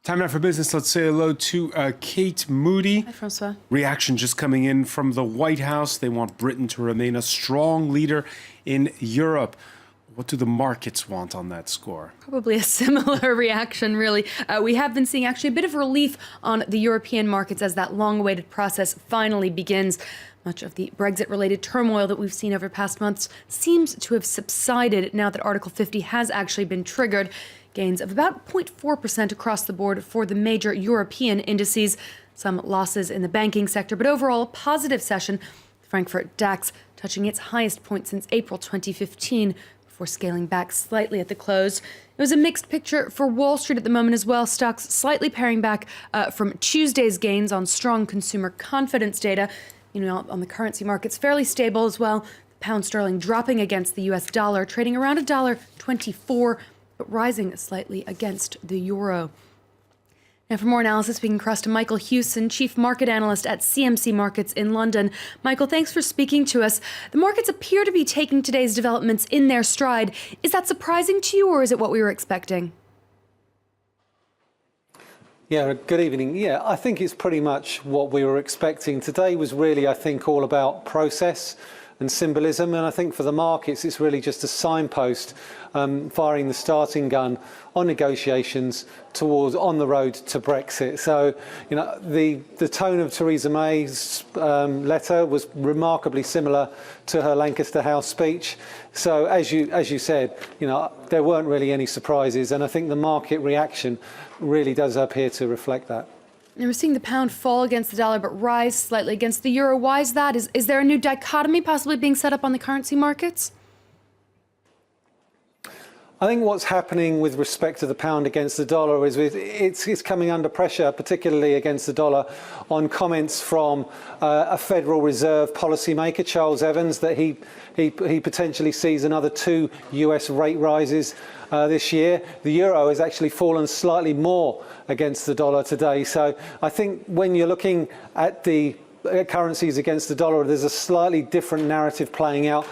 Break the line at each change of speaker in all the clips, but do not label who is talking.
Time now for business. Let's say hello to Kate Moody.
Hi, Francois.
Reaction just coming in from the White House. They want Britain to remain a strong leader in Europe. What do the markets want on that score?
Probably a similar reaction, really. We have been seeing actually a bit of relief on the European markets as that long-awaited process finally begins. Much of the Brexit-related turmoil that we've seen over past months seems to have subsided now that Article 50 has actually been triggered. Gains of about 0.4% across the board for the major European indices. Some losses in the banking sector, but overall a positive session. Frankfurt DAX touching its highest point since April 2015 before scaling back slightly at the close. It was a mixed picture for Wall Street at the moment as well. Stocks slightly paring back from Tuesday's gains on strong consumer confidence data. On the currency markets, fairly stable as well. The pound sterling dropping against the US dollar, trading around $1.24. But rising slightly against the euro. Now, for more analysis, we can cross to Michael Hewson, Chief Market Analyst at CMC Markets in London. Michael, thanks for speaking to us. The markets appear to be taking today's developments in their stride. Is that surprising to you, or is it what we were expecting?
Yeah, good evening. Yeah, I think it's pretty much what we were expecting. Today was really, I think, all about process and symbolism, and I think for the markets it's really just a signpost firing the starting gun on negotiations towards on the road to Brexit. So the tone of Theresa May's letter was remarkably similar to her Lancaster House speech. So as you said, there weren't really any surprises, and I think the market reaction really does appear to reflect that.
And we're seeing the pound fall against the dollar but rise slightly against the euro. Why is that? Is there a new dichotomy possibly being set up on the currency markets?
I think what's happening with respect to the pound against the dollar is it's coming under pressure, particularly against the dollar, on comments from a Federal Reserve policymaker, Charles Evans, that he potentially sees another 2 US rate rises this year. The euro has actually fallen slightly more against the dollar today. So I think when you're looking at the currencies against the dollar, there's a slightly different narrative playing out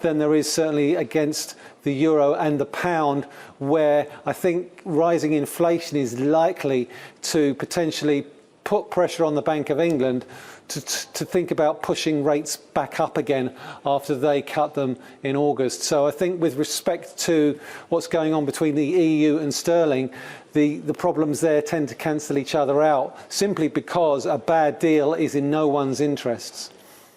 than there is certainly against the euro and the pound, where I think rising inflation is likely to potentially put pressure on the Bank of England to think about pushing rates back up again after they cut them in August. So I think with respect to what's going on between the EU and sterling, the problems there tend to cancel each other out simply because a bad deal is in no one's interests.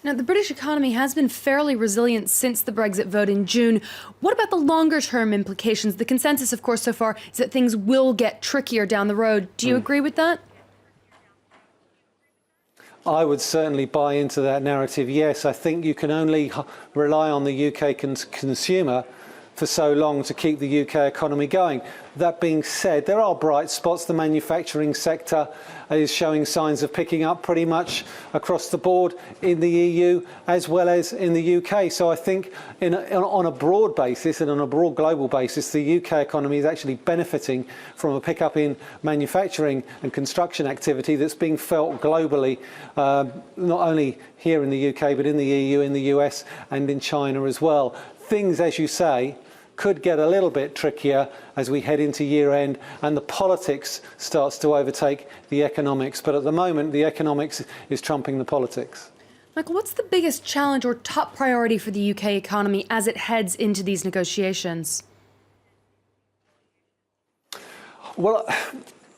Now, the British economy has been fairly resilient since the Brexit vote in June. What about the longer-term implications? The consensus, of course, so far is that things will get trickier down the road. Do you agree with that?
I would certainly buy into that narrative, yes. I think you can only rely on the UK consumer for so long to keep the UK economy going. That being said, there are bright spots. The manufacturing sector is showing signs of picking up pretty much across the board in the EU as well as in the UK. So I think on a broad basis and on a broad global basis, the UK economy is actually benefiting from a pickup in manufacturing and construction activity that's being felt globally, not only here in the UK, but in the EU, in the US and in China as well. Things, as you say, could get a little bit trickier as we head into year end and the politics starts to overtake the economics. But at the moment, the economics is trumping the politics.
Michael, what's the biggest challenge or top priority for the UK economy as it heads into these negotiations?
Well,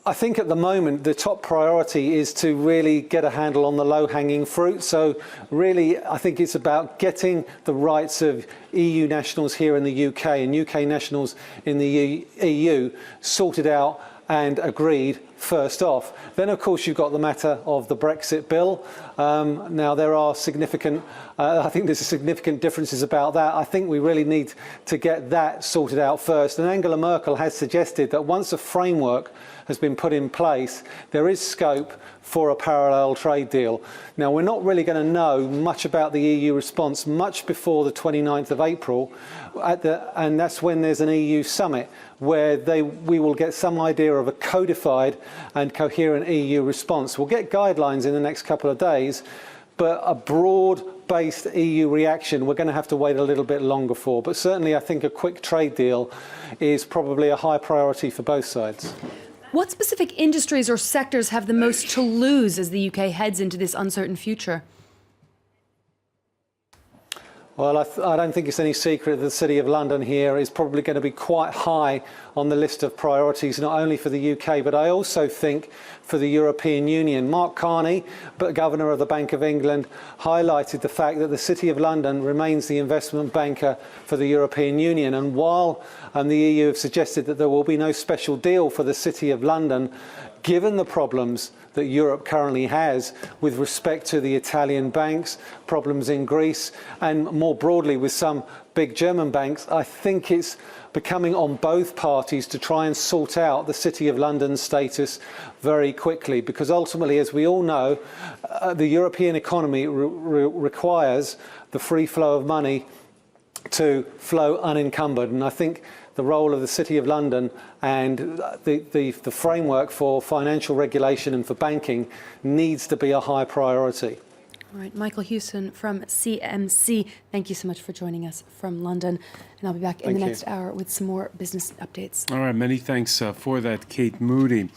I think at the moment the top priority is to really get a handle on the low-hanging fruit. So really, I think it's about getting the rights of EU nationals here in the UK and UK nationals in the EU sorted out and agreed first off. Then, of course, you've got the matter of the Brexit bill. Now, there are I think there's significant differences about that. I think we really need to get that sorted out first. And Angela Merkel has suggested that once a framework has been put in place, there is scope for a parallel trade deal. Now, we're not really going to know much about the EU response much before the 29th of April, and that's when there's an EU summit where we will get some idea of a codified and coherent EU response. We'll get guidelines in the next couple of days, but a broad-based EU reaction we're going to have to wait a little bit longer for. But certainly I think a quick trade deal is probably a high priority for both sides.
What specific industries or sectors have the most to lose as the UK heads into this uncertain future?
Well, I don't think it's any secret that the City of London here is probably going to be quite high on the list of priorities, not only for the UK, but I also think for the European Union. Mark Carney, Governor of the Bank of England, highlighted the fact that the City of London remains the investment banker for the European Union. And while the EU have suggested that there will be no special deal for the City of London, given the problems that Europe currently has with respect to the Italian banks, problems in Greece, and more broadly with some big German banks, I think it's becoming on both parties to try and sort out the City of London's status very quickly, because ultimately, as we all know, the European economy requires the free flow of money to flow unencumbered. And I think the role of the City of London and the framework for financial regulation and for banking needs to be a high priority.
All right, Michael Hewson from CMC, thank you so much for joining us from London. And I'll be back in the next hour with some more business updates.
All right, many thanks for that, Kate Moody.